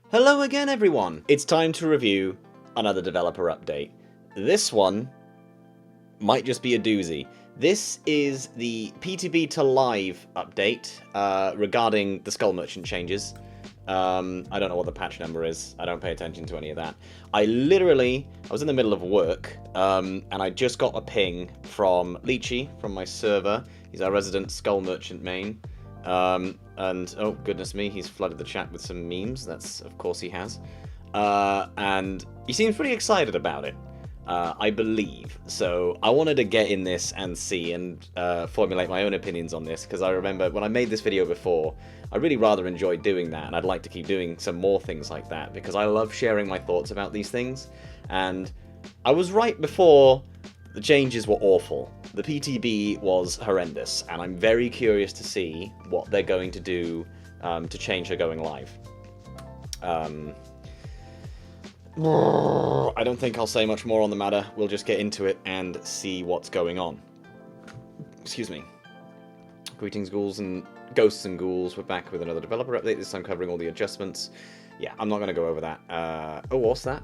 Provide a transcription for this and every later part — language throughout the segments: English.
Hello again, everyone! It's time to review another developer update. This one might just be a doozy. This is the PTB to Live update regarding the Skull Merchant changes. I don't know what the patch number is. I don't pay attention to any of that. I was in the middle of work, and I just got a ping from Leechy, from my server. He's our resident Skull Merchant main. And, oh, goodness me, he's flooded the chat with some memes. That's, of course, he has. And he seems pretty excited about it, I believe. So I wanted to get in this and see and formulate my own opinions on this, because I remember when I made this video before, I really rather enjoyed doing that, and I'd like to keep doing some more things like that, because I love sharing my thoughts about these things. And I was right before the changes were awful. The PTB was horrendous, and I'm very curious to see what they're going to do to change her going live. I don't think I'll say much more on the matter. We'll just get into it and see what's going on. Excuse me. Greetings, ghouls and ghosts and ghouls. We're back with another developer update, this time covering all the adjustments. Yeah, I'm not going to go over that. Oh, what's that?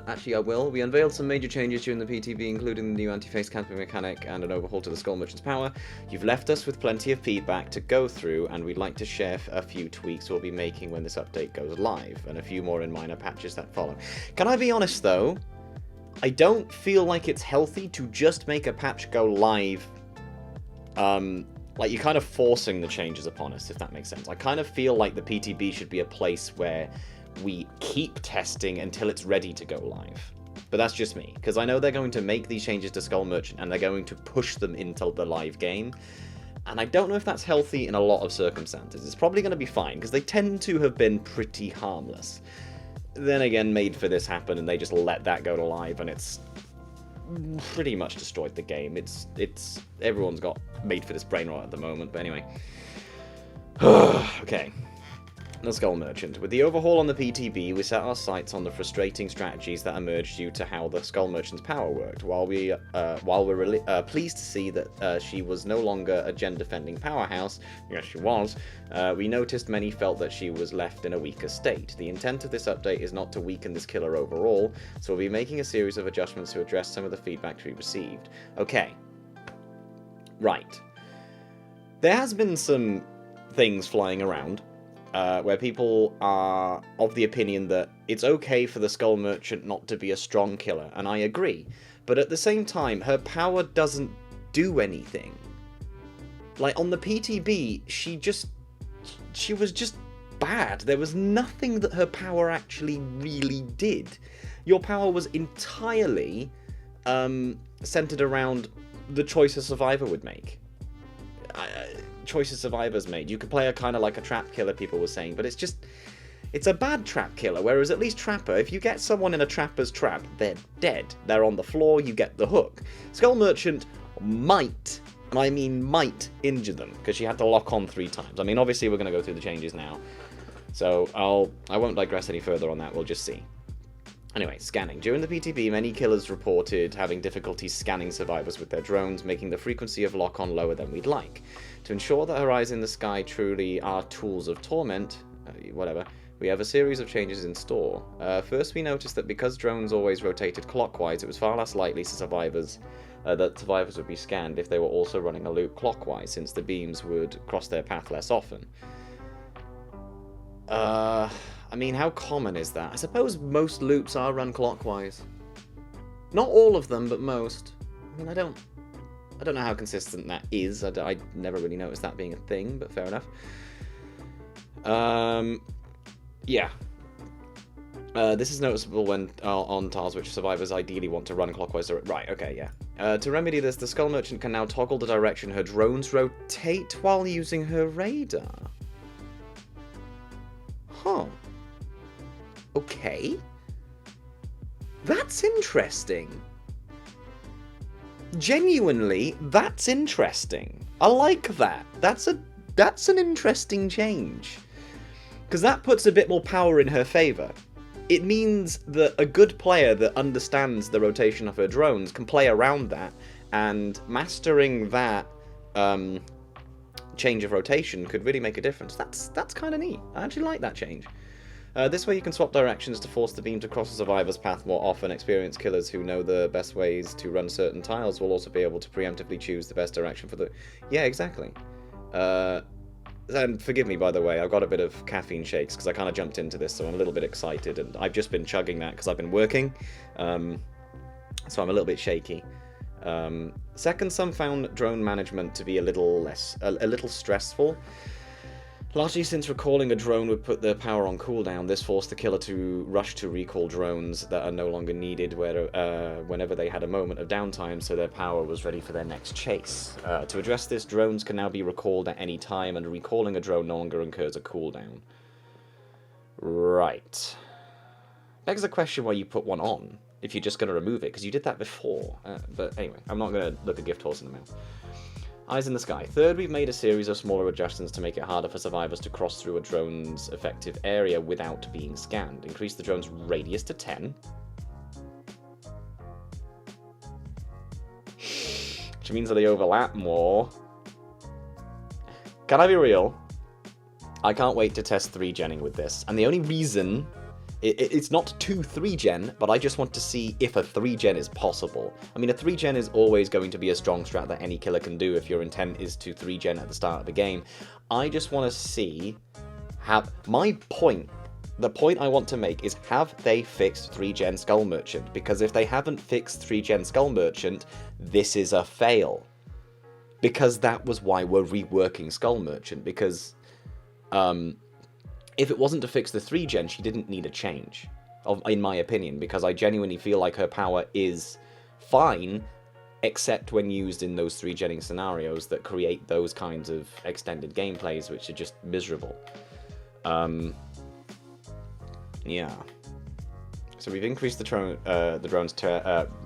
Actually, I will. We unveiled some major changes during the PTB, including the new Antiace Camping mechanic and an overhaul to the Skull Merchant's power. You've left us with plenty of feedback to go through, and we'd like to share a few tweaks we'll be making when this update goes live, and a few more in minor patches that follow. Can I be honest, though? I don't feel like it's healthy to just make a patch go live. Like, you're kind of forcing the changes upon us, if that makes sense. I kind of feel like the PTB should be a place where we keep testing until it's ready to go live. But that's just me, because I know they're going to make these changes to Skull Merchant, and they're going to push them into the live game. And I don't know if that's healthy in a lot of circumstances. It's probably going to be fine, because they tend to have been pretty harmless. Then again, Made for This happened, and they just let that go to live, and it's pretty much destroyed the game. Everyone's got Made for This brain rot at the moment, but anyway. Okay. The Skull Merchant. With the overhaul on the PTB, we set our sights on the frustrating strategies that emerged due to how the Skull Merchant's power worked. While we're pleased to see that she was no longer a gen-defending powerhouse, yes she was, we noticed many felt that she was left in a weaker state. The intent of this update is not to weaken this killer overall, so we'll be making a series of adjustments to address some of the feedback we received. Okay. Right. There has been some things flying around where people are of the opinion that it's okay for the Skull Merchant not to be a strong killer, and I agree. But at the same time, her power doesn't do anything. Like, on the PTB, she was just bad. There was nothing that her power actually really did. Your power was entirely centered around the choice a survivor would make. Choices survivors made. You could play a kind of like a trap killer, people were saying, but it's a bad trap killer, whereas at least Trapper, if you get someone in a Trapper's trap, they're dead. They're on the floor, you get the hook. Skull Merchant might, and I mean might, injure them, because she had to lock on 3 times. I mean, obviously we're going to go through the changes now, so I won't digress any further on that, we'll just see. Anyway, scanning. During the PTB, many killers reported having difficulties scanning survivors with their drones, making the frequency of lock-on lower than we'd like. To ensure that her eyes in the sky truly are tools of torment, we have a series of changes in store. First, we noticed that because drones always rotated clockwise, it was far less likely that survivors would be scanned if they were also running a loop clockwise, since the beams would cross their path less often. I mean, how common is that? I suppose most loops are run clockwise. Not all of them, but most. I mean, I don't know how consistent that is. I never really noticed that being a thing, but fair enough. Yeah. This is noticeable when on tiles which survivors ideally want to run clockwise. Right, okay, yeah. To remedy this, the Skull Merchant can now toggle the direction her drones rotate while using her radar. Huh. Okay. That's interesting. Genuinely, that's interesting. I like that. That's an interesting change. Because that puts a bit more power in her favour. It means that a good player that understands the rotation of her drones can play around that, and mastering that change of rotation could really make a difference. That's kind of neat. I actually like that change. This way you can swap directions to force the beam to cross a survivor's path more often. Experienced killers who know the best ways to run certain tiles will also be able to preemptively choose the best direction for the... Yeah, exactly. And forgive me, by the way, I've got a bit of caffeine shakes because I kind of jumped into this, so I'm a little bit excited, and I've just been chugging that because I've been working, so I'm a little bit shaky. Second, some found drone management to be a little stressful. Largely since recalling a drone would put their power on cooldown, this forced the killer to rush to recall drones that are no longer needed whenever they had a moment of downtime, so their power was ready for their next chase. To address this, drones can now be recalled at any time, and recalling a drone no longer incurs a cooldown. Right. Begs the question why you put one on, if you're just going to remove it, because you did that before. But anyway, I'm not going to look a gift horse in the mouth. Eyes in the sky. Third, we've made a series of smaller adjustments to make it harder for survivors to cross through a drone's effective area without being scanned. Increase the drone's radius to 10. Which means that they overlap more. Can I be real? I can't wait to test 3-genning with this. And the only reason... It's not to 3-gen, but I just want to see if a 3-gen is possible. I mean, a 3-gen is always going to be a strong strat that any killer can do if your intent is to 3-gen at the start of the game. I just want to see how... The point I want to make is, have they fixed 3-gen Skull Merchant? Because if they haven't fixed 3-gen Skull Merchant, this is a fail. Because that was why we're reworking Skull Merchant, because... if it wasn't to fix the 3-gen, she didn't need a change, in my opinion, because I genuinely feel like her power is fine, except when used in those 3-genning scenarios that create those kinds of extended gameplays, which are just miserable. Yeah. So we've increased the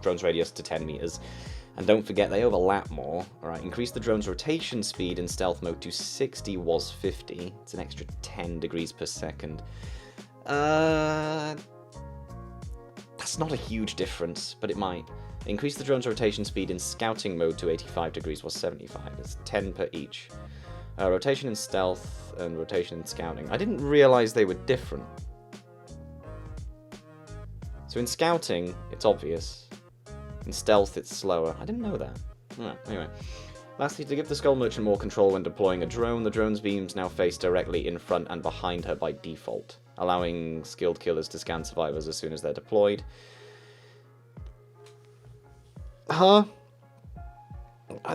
drone's radius to 10 meters. And don't forget, they overlap more. Alright, increase the drone's rotation speed in stealth mode to 60 was 50. It's an extra 10 degrees per second. That's not a huge difference, but it might. Increase the drone's rotation speed in scouting mode to 85 degrees was 75. It's 10 per each. Rotation in stealth and rotation in scouting. I didn't realize they were different. So in scouting, it's obvious. In stealth, it's slower. I didn't know that. Anyway. Lastly, to give the Skull Merchant more control when deploying a drone, the drone's beams now face directly in front and behind her by default, allowing skilled killers to scan survivors as soon as they're deployed. Huh?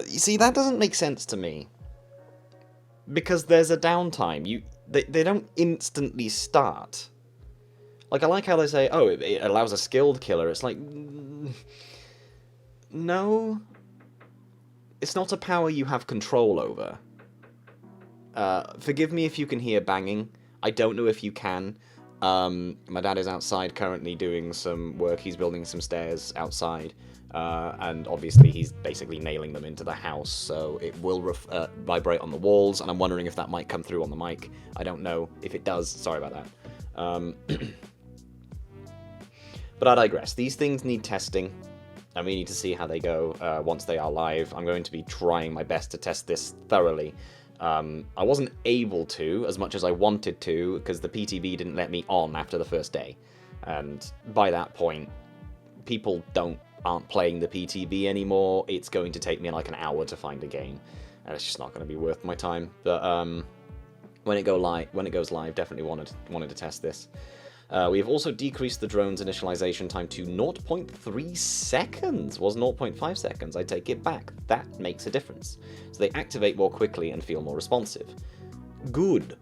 You see, that doesn't make sense to me. Because there's a downtime. They don't instantly start. Like, I like how they say, oh, it allows a skilled killer. It's like... No, it's not a power you have control over. Forgive me if you can hear banging. I don't know if you can. My dad is outside currently doing some work. He's building some stairs outside. And obviously he's basically nailing them into the house, so it will vibrate on the walls, and I'm wondering if that might come through on the mic. I don't know. If it does, sorry about that. But I digress. These things need testing. And we need to see how they go once they are live. I'm going to be trying my best to test this thoroughly. I wasn't able to, as much as I wanted to, because the PTB didn't let me on after the first day. And by that point, people aren't playing the PTB anymore. It's going to take me like an hour to find a game. And it's just not going to be worth my time. But when it goes live, definitely wanted to test this. We have also decreased the drone's initialization time to 0.3 seconds. Was 0.5 seconds. I take it back. That makes a difference. So they activate more quickly and feel more responsive. Good.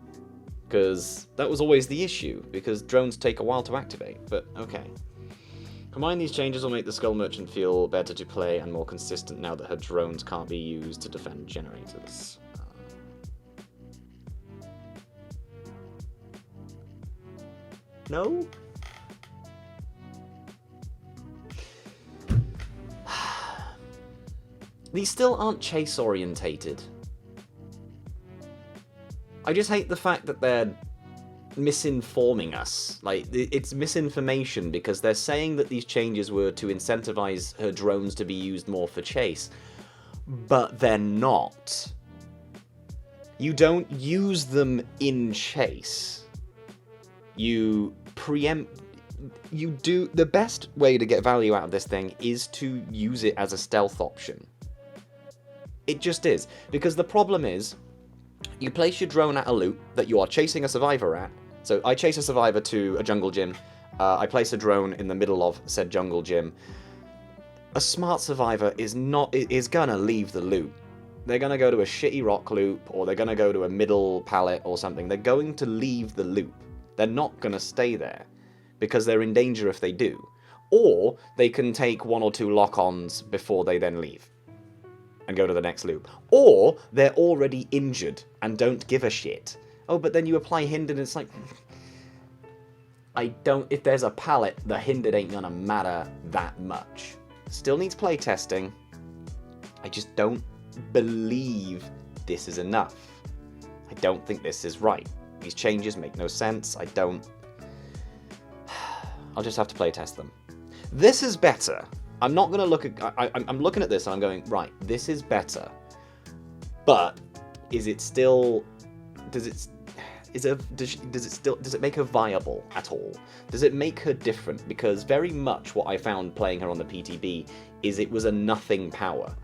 Because that was always the issue, because drones take a while to activate. But okay. Combine these changes will make the Skull Merchant feel better to play and more consistent now that her drones can't be used to defend generators. No? These still aren't chase-orientated. I just hate the fact that they're misinforming us. Like, it's misinformation because they're saying that these changes were to incentivize her drones to be used more for chase. But they're not. You don't use them in chase. You preempt... You do... The best way to get value out of this thing is to use it as a stealth option. It just is. Because the problem is, you place your drone at a loot that you are chasing a survivor at. So I chase a survivor to a jungle gym. I place a drone in the middle of said jungle gym. A smart survivor is gonna leave the loot. They're gonna go to a shitty rock loop, or they're gonna go to a middle pallet or something. They're going to leave the loop. They're not gonna stay there, because they're in danger if they do. Or they can take 1 or 2 lock-ons before they then leave and go to the next loop. Or they're already injured and don't give a shit. Oh, but then you apply hindered and it's like... If there's a pallet, the hindered ain't gonna matter that much. Still needs playtesting. I just don't believe this is enough. I don't think this is right. These changes make no sense. I'll just have to playtest them. This is better. I'm not going to look at... I'm looking at this and I'm going, right, this is better. But is it still... Does it make her viable at all? Does it make her different? Because very much what I found playing her on the PTB is it was a nothing power.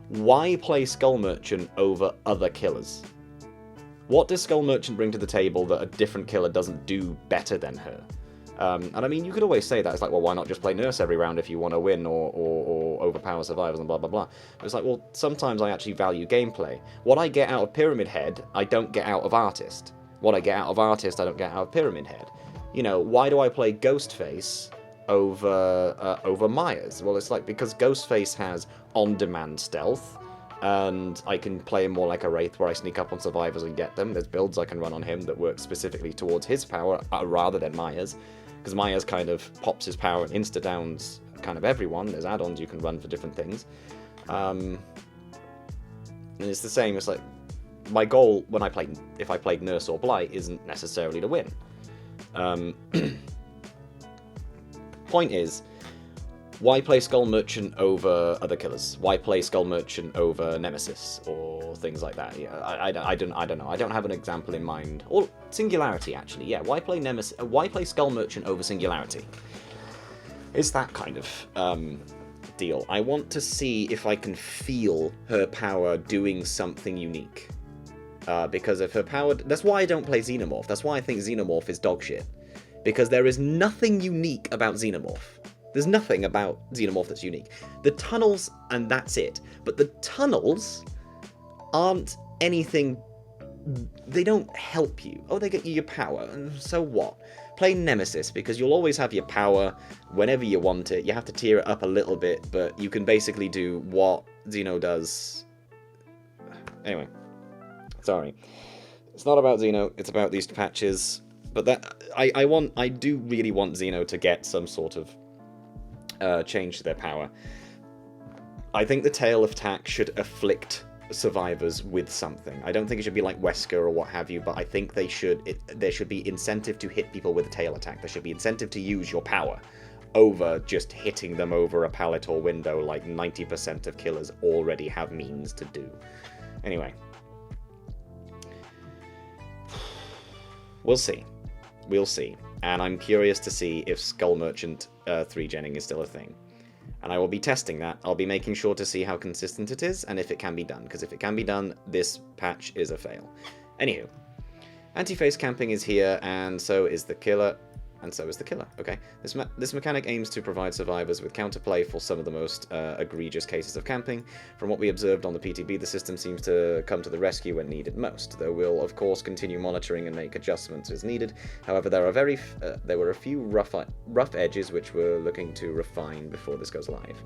Why play Skull Merchant over other killers? What does Skull Merchant bring to the table that a different killer doesn't do better than her? And I mean, you could always say that. It's like, well, why not just play Nurse every round if you want to win or overpower survivors and blah, blah, blah. But it's like, well, sometimes I actually value gameplay. What I get out of Pyramid Head, I don't get out of Artist. What I get out of Artist, I don't get out of Pyramid Head. You know, why do I play Ghostface over Myers? Well, it's like, because Ghostface has on-demand stealth, and I can play him more like a Wraith where I sneak up on survivors and get them. There's builds I can run on him that work specifically towards his power rather than Myers, because Myers kind of pops his power and insta-downs kind of everyone. There's add-ons you can run for different things. And it's the same, it's like, my goal when if I played Nurse or Blight isn't necessarily to win. Point is, why play Skull Merchant over other killers? Why play Skull Merchant over Nemesis or things like that? Yeah, I don't know. I don't have an example in mind. Or Singularity, actually. Yeah, why play Nemesis? Why play Skull Merchant over Singularity? It's that kind of deal. I want to see if I can feel her power doing something unique. Because if her power... That's why I don't play Xenomorph. That's why I think Xenomorph is dogshit. Because there is nothing unique about Xenomorph. There's nothing about Xenomorph that's unique. The tunnels, and that's it. But the tunnels aren't anything... They don't help you. Oh, they get you your power. So what? Play Nemesis, because you'll always have your power whenever you want it. You have to tier it up a little bit, but you can basically do what Xeno does. Anyway. Sorry. It's not about Xeno, it's about these patches. But that I do really want Xeno to get some sort of change to their power. I think the tail attack should afflict survivors with something. I don't think it should be like Wesker or what have you, but I think there should be incentive to hit people with a tail attack. There should be incentive to use your power over just hitting them over a pallet or window like 90% of killers already have means to do. Anyway. We'll see. We'll see. And I'm curious to see if Skull Merchant 3-genning is still a thing. And I will be testing that. I'll be making sure to see how consistent it is, and if it can be done. Because if it can be done, this patch is a fail. Anywho. Antiace Camping is here, and so is the killer. And so is the killer. Okay. This mechanic aims to provide survivors with counterplay for some of the most egregious cases of camping. From what we observed on the PTB, the system seems to come to the rescue when needed most, though we'll of course continue monitoring and make adjustments as needed. However, there were a few rough edges which we're looking to refine before this goes live.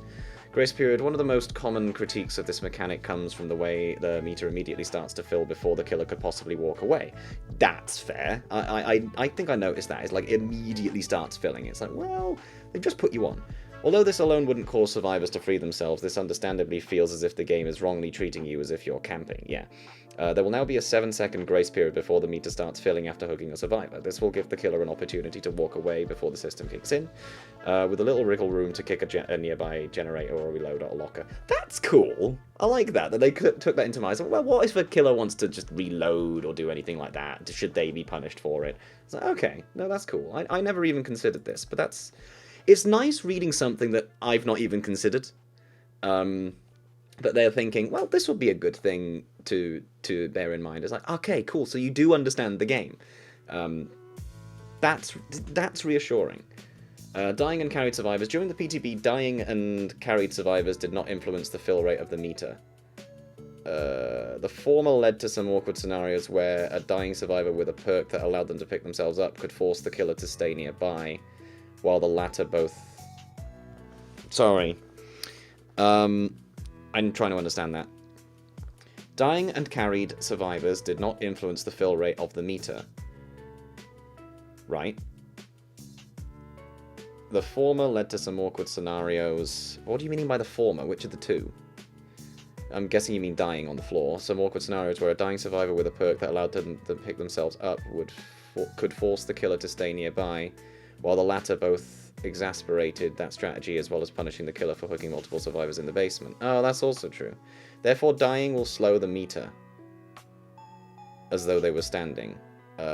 Grace period. One of the most common critiques of this mechanic comes from the way the meter immediately starts to fill before the killer could possibly walk away. That's fair. I think I noticed that. It's like immediately starts filling. It's like, well, they've just put you on. Although this alone wouldn't cause survivors to free themselves, this understandably feels as if the game is wrongly treating you as if you're camping. Yeah. There will now be a 7-second grace period before the meter starts filling after hooking a survivor. This will give the killer an opportunity to walk away before the system kicks in, with a little wriggle room to kick a nearby generator or a reload at a locker. That's cool! I like that they took that into mind. Well, what if a killer wants to just reload or do anything like that? Should they be punished for it? It's like, okay, no, that's cool. I never even considered this, but that's... It's nice reading something that I've not even considered. But they're thinking, well, this would be a good thing to bear in mind. It's like, okay, cool, so you do understand the game. That's reassuring. Dying and carried survivors. During the PTB, dying and carried survivors did not influence the fill rate of the meter. The former led to some awkward scenarios where a dying survivor with a perk that allowed them to pick themselves up could force the killer to stay nearby, while the latter both... Sorry. I'm trying to understand that. Dying and carried survivors did not influence the fill rate of the meter. Right. The former led to some awkward scenarios. What do you mean by the former? Which of the two? I'm guessing you mean dying on the floor. Some awkward scenarios where a dying survivor with a perk that allowed them to pick themselves up could force the killer to stay nearby, while the latter both exasperated that strategy as well as punishing the killer for hooking multiple survivors in the basement. Oh, that's also true. Therefore, dying will slow the meter as though they were standing,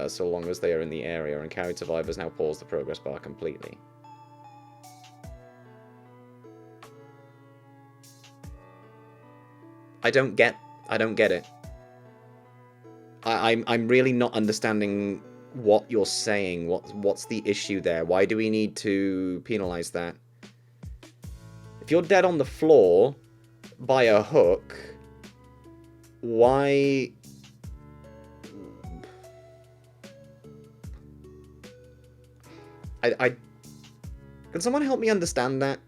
so long as they are in the area, and carried survivors now pause the progress bar completely. I don't get it. I'm really not understanding what you're saying. What's the issue there? Why do we need to penalize that? If you're dead on the floor by a hook, why... Can someone help me understand that?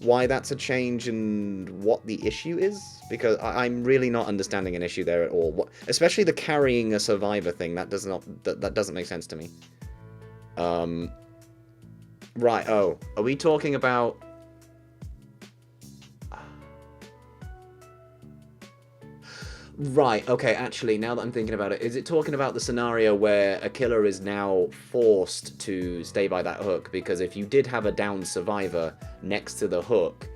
Why that's a change and what the issue is? Because I'm really not understanding an issue there at all. Especially the carrying a survivor thing. That doesn't make sense to me. Right. Oh, are we talking about? Right, okay, actually, now that I'm thinking about it, is it talking about the scenario where a killer is now forced to stay by that hook? Because if you did have a downed survivor next to the hook,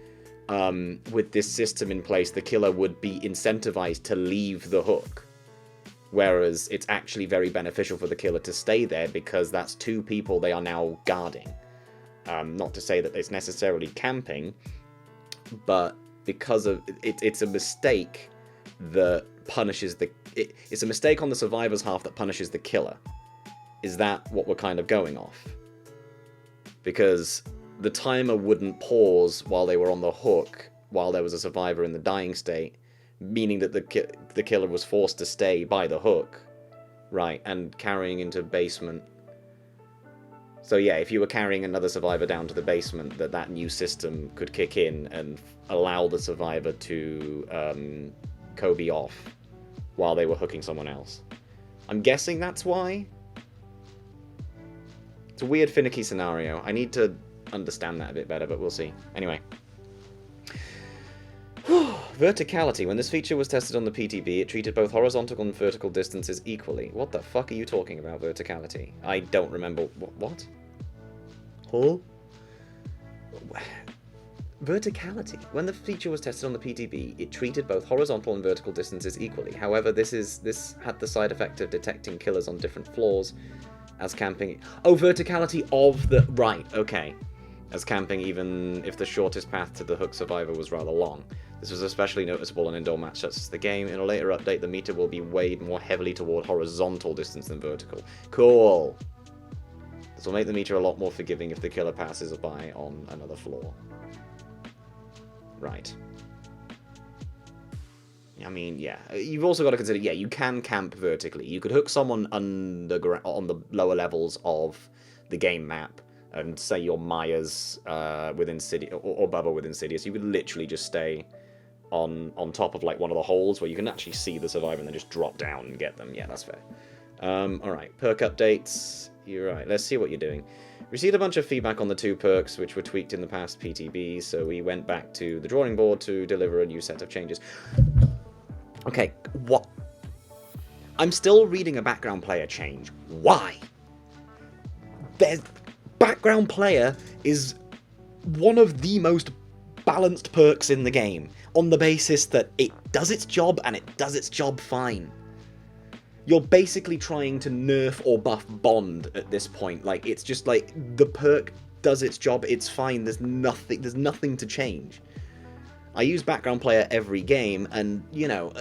with this system in place, the killer would be incentivized to leave the hook. Whereas it's actually very beneficial for the killer to stay there because that's two people they are now guarding. Not to say that it's necessarily camping, but because of it's a mistake that punishes it's a mistake on the survivor's half that punishes the killer. Is that what we're kind of going off? Because the timer wouldn't pause while they were on the hook while there was a survivor in the dying state, meaning that the killer was forced to stay by the hook, right, and carrying into basement. So yeah, if you were carrying another survivor down to the basement, that new system could kick in and allow the survivor to Kobe off while they were hooking someone else. I'm guessing that's why. It's a weird, finicky scenario. I need to understand that a bit better, but we'll see. Anyway. Verticality. When this feature was tested on the PTB, it treated both horizontal and vertical distances equally. What the fuck are you talking about, verticality? I don't remember. What? Huh? Verticality. When the feature was tested on the PTB, it treated both horizontal and vertical distances equally. However, this had the side effect of detecting killers on different floors as camping. Oh, verticality of the... Right, okay. As camping, even if the shortest path to the hook survivor was rather long. This was especially noticeable in indoor match such as the game. In a later update, the meter will be weighed more heavily toward horizontal distance than vertical. Cool! This will make the meter a lot more forgiving if the killer passes by on another floor. Right. I mean, yeah. You've also got to consider, yeah, you can camp vertically. You could hook someone on the lower levels of the game map, and say you're Maya's with Insidious, or Bubba with Insidious. You could literally just stay on top of like one of the holes where you can actually see the survivor and then just drop down and get them. Yeah, that's fair. Alright, perk updates. You're right. Let's see what you're doing. Received a bunch of feedback on the 2 perks, which were tweaked in the past PTBs, so we went back to the drawing board to deliver a new set of changes. Okay, what? I'm still reading a background player change. Why? Background player is one of the most balanced perks in the game, on the basis that it does its job, and it does its job fine. You're basically trying to nerf or buff Bond at this point. Like, it's just like, the perk does its job, it's fine, there's nothing to change. I use background player every game, and, you know,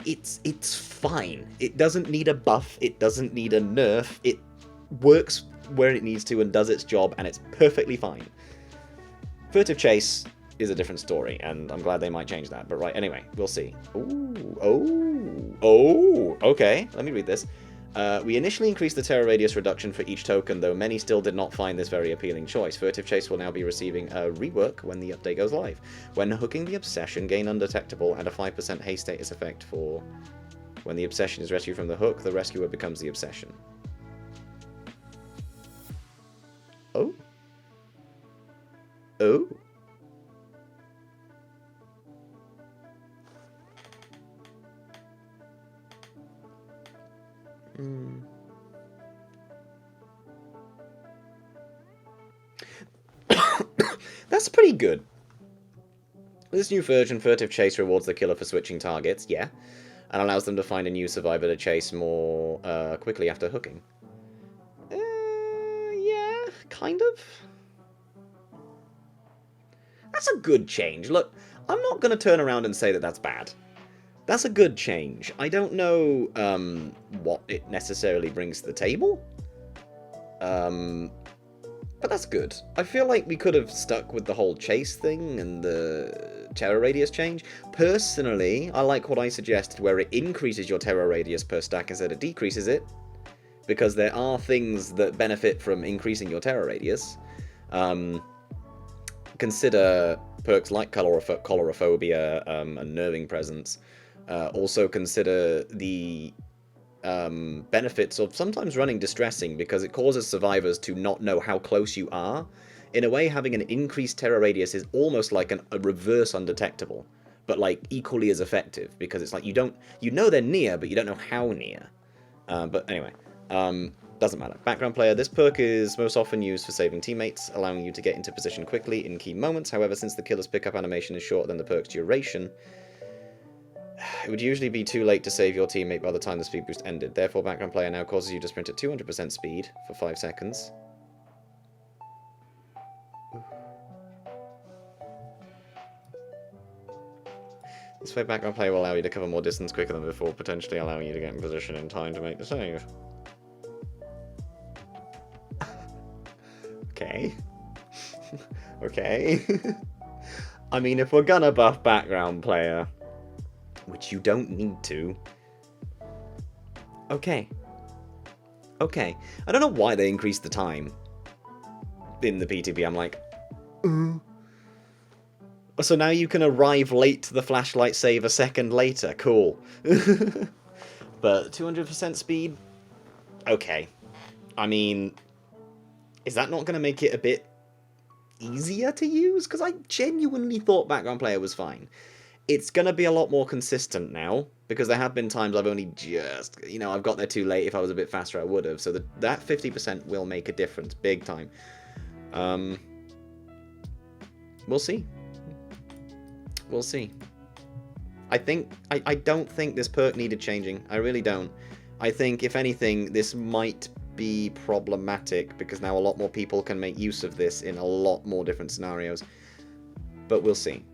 it's fine. It doesn't need a buff, it doesn't need a nerf, it works where it needs to and does its job, and it's perfectly fine. Furtive Chase is a different story, and I'm glad they might change that. But right, anyway, we'll see. Okay, let me read this. We initially increased the terror radius reduction for each token, though many still did not find this very appealing choice. Furtive Chase will now be receiving a rework when the update goes live. When hooking the Obsession, gain Undetectable and a 5% haste status effect for when the Obsession is rescued from the hook, the rescuer becomes the Obsession. Oh? That's pretty good. This new version, Furtive Chase, rewards the killer for switching targets, yeah, and allows them to find a new survivor to chase more quickly after hooking. Yeah, kind of. That's a good change. Look, I'm not going to turn around and say that that's bad. That's a good change. I don't know what it necessarily brings to the table. But that's good. I feel like we could have stuck with the whole chase thing and the terror radius change. Personally, I like what I suggested, where it increases your terror radius per stack instead of decreases it. Because there are things that benefit from increasing your terror radius. Consider perks like Colorophobia and Nerving Presence. Also consider the benefits of sometimes running Distressing, because it causes survivors to not know how close you are. In a way, having an increased terror radius is almost like a reverse Undetectable, but like equally as effective, because it's like you know they're near, but you don't know how near. But anyway, doesn't matter. Background player, this perk is most often used for saving teammates, allowing you to get into position quickly in key moments. However, since the killer's pickup animation is shorter than the perk's duration, it would usually be too late to save your teammate by the time the speed boost ended. Therefore, background player now causes you to sprint at 200% speed for 5 seconds. This way, background player will allow you to cover more distance quicker than before, potentially allowing you to get in position in time to make the save. Okay. Okay. I mean, if we're gonna buff background player, which you don't need to. Okay. Okay. I don't know why they increased the time in the PTB. I'm like, So now you can arrive late to the flashlight save a second later. Cool. But 200% speed? Okay. I mean, is that not going to make it a bit easier to use? Because I genuinely thought background player was fine. It's going to be a lot more consistent now, because there have been times I've only just, I've got there too late. If I was a bit faster, I would have. So that 50% will make a difference, big time. We'll see. We'll see. I don't think this perk needed changing. I really don't. I think, if anything, this might be problematic, because now a lot more people can make use of this in a lot more different scenarios. But we'll see.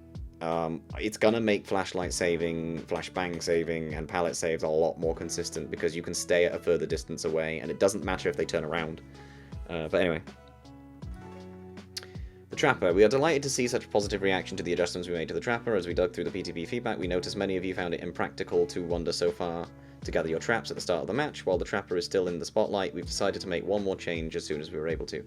It's gonna make flashlight saving, flashbang saving, and pallet saves a lot more consistent, because you can stay at a further distance away, and it doesn't matter if they turn around. But anyway. The Trapper. We are delighted to see such a positive reaction to the adjustments we made to the Trapper. As we dug through the PTB feedback, we noticed many of you found it impractical to wander so far to gather your traps at the start of the match. While the Trapper is still in the spotlight, we've decided to make one more change as soon as we were able to.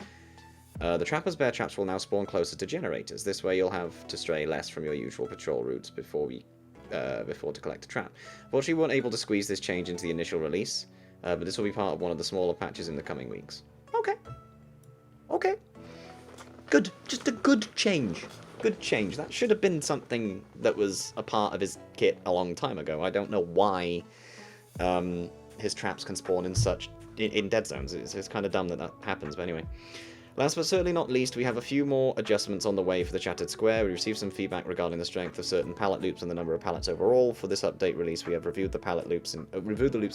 The Trapper's bear traps will now spawn closer to generators. This way you'll have to stray less from your usual patrol routes before to collect a trap. Unfortunately, we weren't able to squeeze this change into the initial release. but this will be part of one of the smaller patches in the coming weeks. Okay. Okay. Good. Just a good change. Good change. That should have been something that was a part of his kit a long time ago. I don't know why his traps can spawn in dead zones. It's kind of dumb that happens, but anyway. Last but certainly not least, we have a few more adjustments on the way for the Shattered Square. We received some feedback regarding the strength of certain pallet loops and the number of pallets overall. For this update release, we have reviewed the loops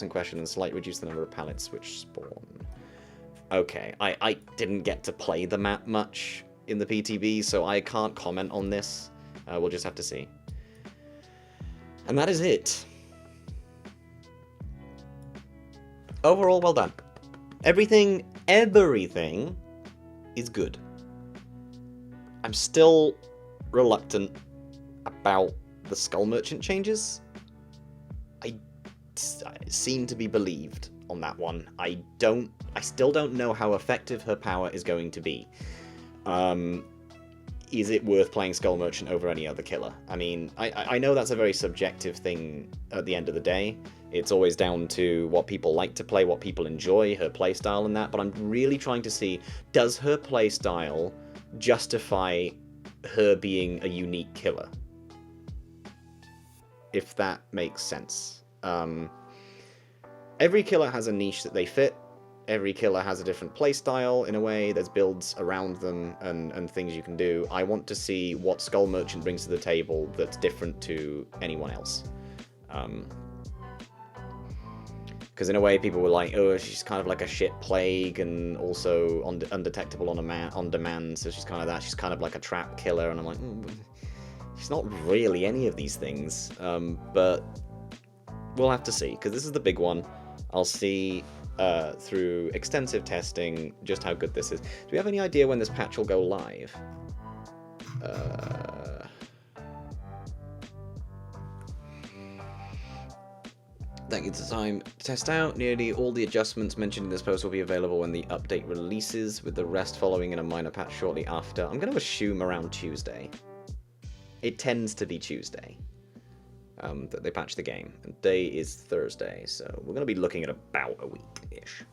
in question and slightly reduced the number of pallets which spawn. Okay, I didn't get to play the map much in the PTB, so I can't comment on this. We'll just have to see. And that is it. Overall, well done. Everything is good. I'm still reluctant about the Skull Merchant changes. I seem to be believed on that one. I still don't know how effective her power is going to be. Is it worth playing Skull Merchant over any other killer? I mean, I know that's a very subjective thing at the end of the day. It's always down to what people like to play, what people enjoy, her playstyle and that, but I'm really trying to see, does her playstyle justify her being a unique killer? If that makes sense. Every killer has a niche that they fit. Every killer has a different playstyle, in a way. There's builds around them and things you can do. I want to see what Skull Merchant brings to the table that's different to anyone else. Because in a way, people were like, oh, she's kind of like a shit plague and also undetectable on demand, so she's kind of that. She's kind of like a trap killer, and I'm like, she's not really any of these things. But we'll have to see, because this is the big one. I'll see through extensive testing just how good this is. Do we have any idea when this patch will go live? That gives us time to test out. Nearly all the adjustments mentioned in this post will be available when the update releases, with the rest following in a minor patch shortly after. I'm going to assume around Tuesday. It tends to be Tuesday that they patch the game. And today is Thursday, so we're going to be looking at about a week-ish.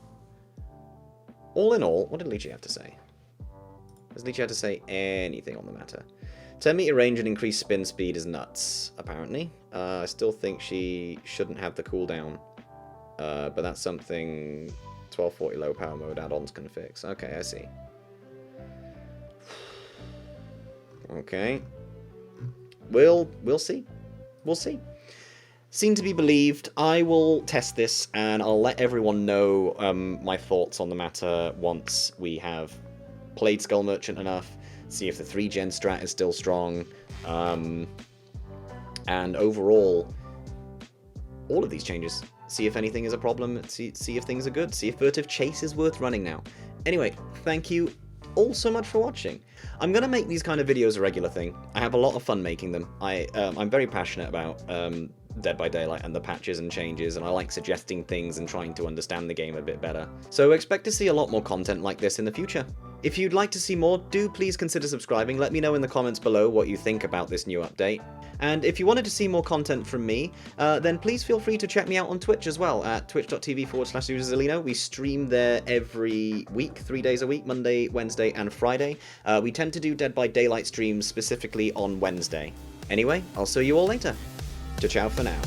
All in all, what did Leechy have to say? Does Leechy have to say anything on the matter? 10-meter range and increased spin speed is nuts, apparently. I still think she shouldn't have the cooldown, but that's something 1240 low power mode add-ons can fix. Okay, I see. Okay. We'll see. We'll see. Seen to be believed. I will test this, and I'll let everyone know my thoughts on the matter once we have played Skull Merchant enough, see if the 3-gen strat is still strong, and overall, all of these changes. See if anything is a problem, see if things are good, see if Furtive Chase is worth running now. Anyway, thank you all so much for watching. I'm going to make these kind of videos a regular thing. I have a lot of fun making them. I'm very passionate about Dead by Daylight and the patches and changes, and I like suggesting things and trying to understand the game a bit better. So expect to see a lot more content like this in the future. If you'd like to see more, do please consider subscribing. Let me know in the comments below what you think about this new update. And if you wanted to see more content from me, then please feel free to check me out on Twitch as well, at twitch.tv/Zaleno. We stream there every week, 3 days a week, Monday, Wednesday, and Friday. We tend to do Dead by Daylight streams specifically on Wednesday. Anyway, I'll see you all later. Ciao for now.